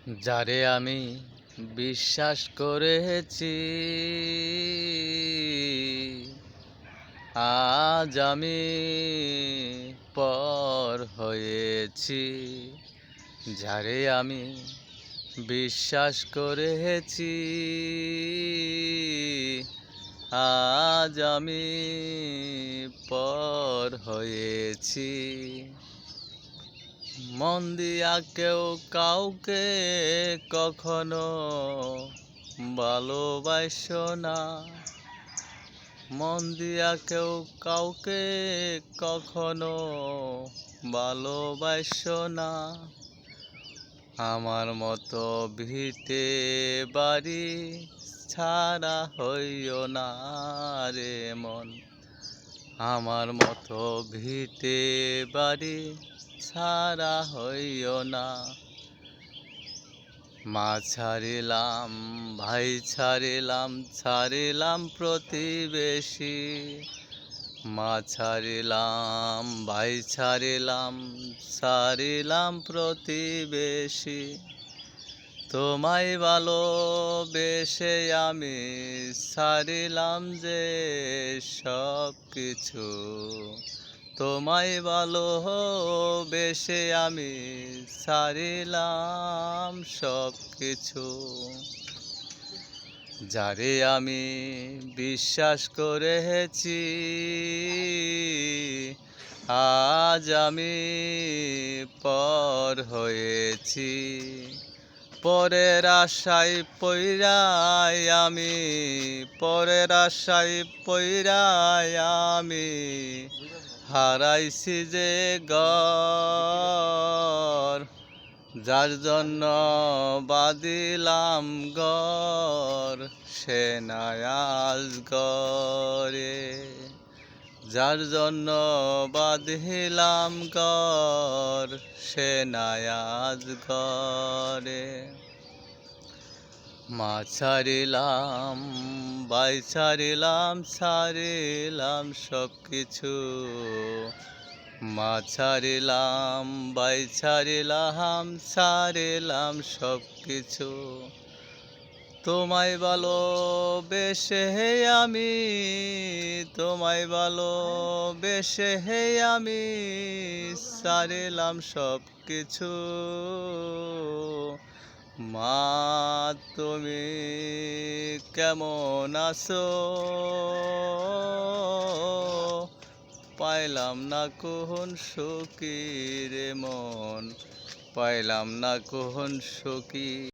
যারে আমি বিশ্বাস করেছি, আজ আমি পর হয়েছি। যারে আমি বিশ্বাস করেছি, আজ আমি পর হয়েছি। মন দিয়া কেউ কাউকে কখনো ভালোবাসো না। মন দিয়া কেউ কাউকে কখনো ভালোবাসো না। আমার মতো ভিটে বাড়ি ছাড়া হইও না রে মন। আমার মতো ভিটে বাড়ি ছাড়া হইও না। মা ছাড়িলাম, ভাই ছাড়িলাম, ছাড়িলাম প্রতিবেশী। মা ছাড়িলাম, ভাই ছাড়িলাম, ছাড়িলাম প্রতিবেশী। তোমায় ভালোবেসে আমি ছাড়িলাম যে সব কিছু। তোমায় ভালোবেসে আমি ছাড়িলাম সব কিছু। যারে আমি বিশ্বাস করেছি, আজ আমি পর হয়েছি। পরের আশায় পইড়াই আমি, পরের আশায় পইড়াই আমি হারাইছি যে ঘর। যার জন্য বাঁধিলাম ঘর, সে নাই আজ ঘরে। যার জন্য বাঁধিলাম ঘর, সে নাই আজ ঘরে। মা ছাড়িলাম, ভাই ছাড়িলাম, ছাড়িলাম সব কিছু। মা ছাড়িলাম, ভাই ছাড়িলাম, ছাড়িলাম সব কিছু। তোমায় ভালোবেসে আমি, তোমায় ভালোবেসে আমি ছাড়িলাম সব কিছু। মা তুমি কেমন আছো? পাইলাম না কোন সুখী রে মন, পাইলাম না কোন সুখী।